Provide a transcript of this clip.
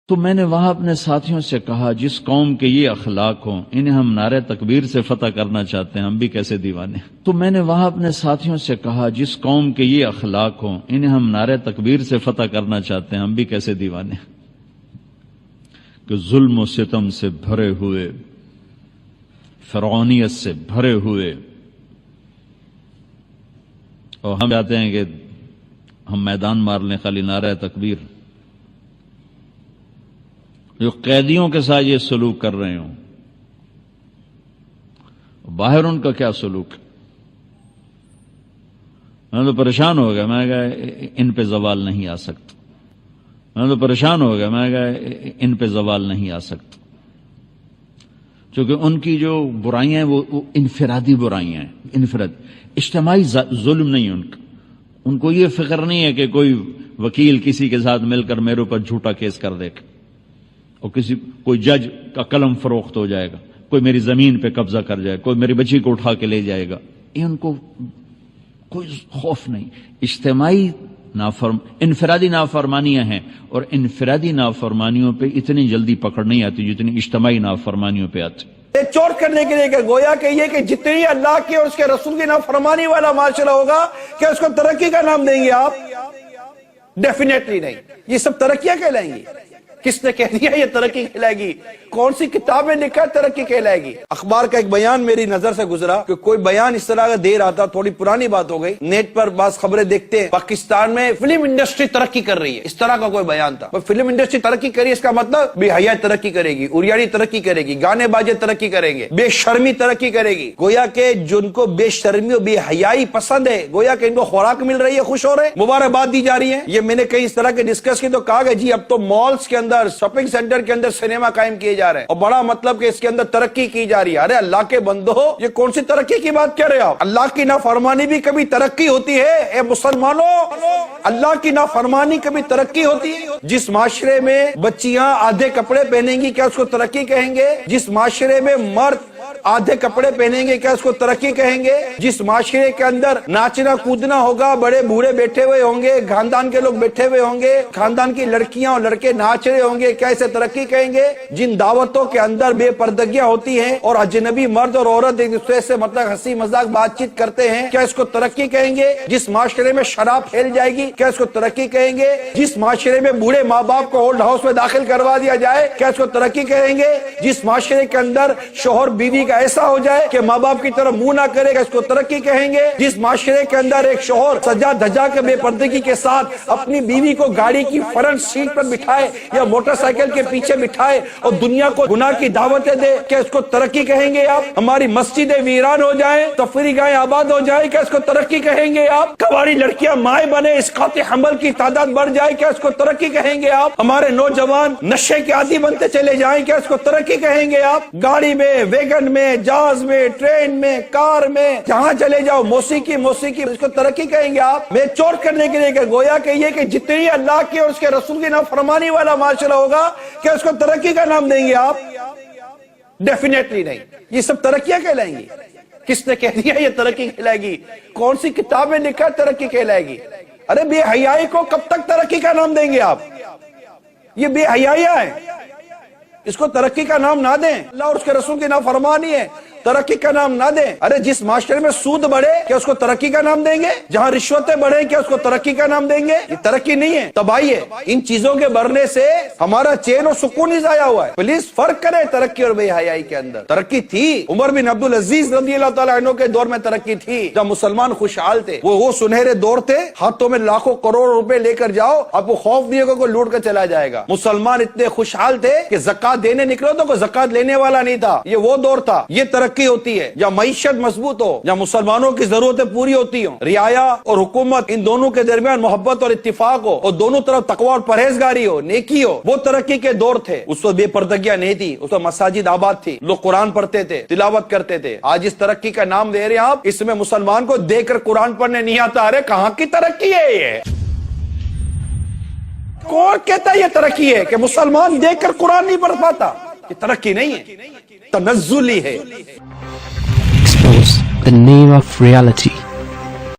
تو میں نے وہاں اپنے ساتھیوں سے کہا جس قوم کے یہ اخلاق ہوں انہیں ہم نعرہ تکبیر سے فتح کرنا چاہتے ہیں، ہم بھی کیسے دیوانے۔ تو میں نے وہاں اپنے ساتھیوں سے کہا جس قوم کے یہ اخلاق ہوں انہیں ہم نعرہ تکبیر سے فتح کرنا چاہتے ہیں، ہم بھی کیسے دیوانے۔ کہ ظلم و ستم سے بھرے ہوئے، فرعونیت سے بھرے ہوئے، اور ہم چاہتے ہیں کہ ہم میدان مار لیں خالی نعرہ تکبیر۔ جو قیدیوں کے ساتھ یہ سلوک کر رہے ہوں، باہر ان کا کیا سلوک ہے؟ میں تو پریشان ہو گیا، میں نے کہا ان پہ زوال نہیں آ سکتا۔ میں تو پریشان ہو گیا، میں نے کہا ان پہ زوال نہیں آ سکتا، کیونکہ ان کی جو برائیاں ہیں وہ انفرادی برائیاں ہیں، انفراد، اجتماعی ظلم نہیں ان کا۔ ان کو یہ فکر نہیں ہے کہ کوئی وکیل کسی کے ساتھ مل کر میرے اوپر جھوٹا کیس کر دے گا، اور کوئی جج کا قلم فروخت ہو جائے گا، کوئی میری زمین پہ قبضہ کر جائے گا، کوئی میری بچی کو اٹھا کے لے جائے گا۔ یہ ان کو کوئی خوف نہیں۔ اجتماعی انفرادی نافرمانیاں ہیں، اور انفرادی نافرمانیوں پہ اتنی جلدی پکڑ نہیں آتی جتنی اجتماعی نافرمانیوں پہ آتی۔ چور کرنے کے لیے کہ گویا کہ یہ کہ جتنی اللہ کی اور اس کے رسول کی نافرمانی والا معاشرہ ہوگا کہ اس کو ترقی کا نام دیں گے آپ؟ ڈیفینیٹلی نہیں۔ یہ سب ترقیاں کہلائیں گی؟ کس نے کہہ دیا یہ ترقی کہلائے گی؟ کون سی کتاب میں لکھا ترقی کہلائے گی؟ اخبار کا ایک بیان میری نظر سے گزرا کہ کوئی بیان اس طرح کا دے رہا تھا، تھوڑی پرانی بات ہو گئی، نیٹ پر بعض خبریں دیکھتے ہیں پاکستان میں فلم انڈسٹری ترقی کر رہی ہے، اس طرح کا کوئی بیان تھا۔ فلم انڈسٹری ترقی کری اس کا مطلب بے حیا ترقی کرے گی، اوریانی ترقی کرے گی، گانے باجے ترقی کریں گے، بے شرمی ترقی کرے گی۔ گویا کہ جن کو بے شرمی اور بے حیائی پسند ہے، گویا کہ ان کو خوراک مل رہی ہے، خوش ہو رہے ہیں، مبارکباد دی جا رہی ہے۔ یہ میں نے کئی اس طرح کے ڈسکس کی تو کہا کہ جی اب تو مالز کے اندر، شاپنگ سینٹر کے اندر سینما قائم کیے جا رہے ہیں، اور بڑا مطلب کہ اس کے اندر ترقی کی جا رہی ہے۔ ارے اللہ کے بندو، یہ کون سی ترقی کی بات کر رہے ہو؟ اللہ کی نافرمانی بھی کبھی ترقی ہوتی ہے؟ اے مسلمانوں، اللہ کی نافرمانی کبھی ترقی ہوتی ہے؟ جس معاشرے میں بچیاں آدھے کپڑے پہنیں گی کیا اس کو ترقی کہیں گے؟ جس معاشرے میں مرد آدھے کپڑے پہنیں گے کیا اس کو ترقی کہیں گے؟ جس معاشرے کے اندر ناچنا کودنا ہوگا، بڑے بوڑھے بیٹھے ہوئے ہوں گے، خاندان کے لوگ بیٹھے ہوئے ہوں گے، خاندان کی لڑکیاں اور لڑکے ناچ رہے ہوں گے، کیا اسے ترقی کہیں گے؟ جن دعوتوں کے اندر بے پردگیاں ہوتی ہیں اور اجنبی مرد اور عورت ایک دوسرے سے مطلب ہنسی مذاق بات چیت کرتے ہیں، کیا اس کو ترقی کہیں گے؟ جس معاشرے میں شراب پھیل جائے گی کیا اس کو ترقی کہیں گے؟ جس معاشرے میں بوڑھے ماں باپ کو اولڈ ہاؤس میں داخل کروا دیا جائے کیا اس کو ترقی کہیں گے؟ جس معاشرے کے اندر شوہر بیوی کا ایسا ہو جائے کہ ماں باپ کی طرف منہ نہ کرے گا اس کو ترقی کہیں گے؟ جس معاشرے کے اندر ایک شوہر سجا دھجا کے بے پردگی کے ساتھ اپنی بیوی کو گاڑی کی فرنٹ سیٹ پر بٹھائے یا موٹر سائیکل کے پیچھے بٹھائے اور دنیا کو گناہ کی دعوتیں دے، کیا اس کو ترقی کہیں گے آپ؟ ہماری مسجدیں ویران ہو جائیں، تفریح گاہیں آباد ہو جائیں، کیا اس کو ترقی کہیں گے آپ؟ ہماری لڑکیاں مائیں بنے، اسقاط حمل کی تعداد بڑھ جائے، کیا اس کو ترقی کہیں گے آپ؟ ہمارے نوجوان نشے کے عادی بنتے چلے جائیں، کیا اس کو ترقی کہیں گے آپ؟ گاڑی میں، ویگن میں، جہاز میں، ٹرین میں، کار میں، جہاں چلے جاؤ موسیقی، اس کو ترقی کہیں گے آپ؟ میں چور کرنے کے لیے کہ گویا کہ یہ کہ جتنی اللہ کی اور اس کے رسول کی نافرمانی والا معاشرہ ہوگا کیا اس کو ترقی کا نام دیں گے آپ؟ ڈیفینیٹلی نہیں۔ یہ سب ترقیاں کہلائیں گی؟ کس نے کہہ دیا یہ ترقی کہلائے گی؟ کون سی کتاب میں لکھا ترقی کہلائے گی؟ ارے بے حیائی کو کب تک ترقی کا نام دیں گے آپ؟ یہ بے حیائیاں ہیں، اس کو ترقی کا نام نہ دیں۔ اللہ اور اس کے رسول کی نافرمانی ہے، ترقی کا نام نہ دیں۔ ارے جس معاشرے میں سود بڑھے کیا اس کو ترقی کا نام دیں گے؟ جہاں رشوتیں بڑھیں کیا اس کو ترقی کا نام دیں گے؟ یہ ترقی نہیں ہے، تباہی ہے۔ ان چیزوں کے بڑھنے سے ہمارا چین و سکون ہی ضائع ہوا ہے۔ پلیز فرق کریں ترقی اور بے حیائی کے اندر۔ ترقی تھی، عمر بن عبدالعزیز رضی اللہ تعالیٰ عنہ کے دور میں ترقی تھی، جب مسلمان خوشحال تھے۔ وہ سنہرے دور تھے، ہاتھوں میں لاکھوں کروڑ روپے لے کر جاؤ، آپ کو خوف نہیں ہوگا کوئی لوٹ کر چلا جائے گا۔ مسلمان اتنے خوشحال تھے کہ زکات دینے نکلو تو کوئی زکات لینے والا نہیں تھا۔ یہ وہ دور تھا۔ یہ ترقی ہوتی ہے جب معیشت مضبوط ہو، جب مسلمانوں کی ضرورتیں پوری ہوتی ہوں، رعایا اور حکومت ان دونوں کے درمیان محبت اور اتفاق ہو، اور دونوں طرف تقوی اور پرہیزگاری ہو، نیکی ہو، وہ ترقی کے دور تھے۔ اس وقت بے پردگیاں نہیں تھی، اس وقت مساجد آباد تھی، لوگ قرآن پڑھتے تھے، تلاوت کرتے تھے۔ آج اس ترقی کا نام دے رہے ہیں آپ، اس میں مسلمان کو دیکھ کر قرآن پڑھنے نہیں آتا۔ ارے کہاں کی ترقی ہے یہ؟ کون کہتا ہے یہ ترقی ہے کہ مسلمان دیکھ کر قرآن نہیں پڑھ پاتا؟ یہ ترقی نہیں ہے، تنزلی ہے۔ Expose the name of reality.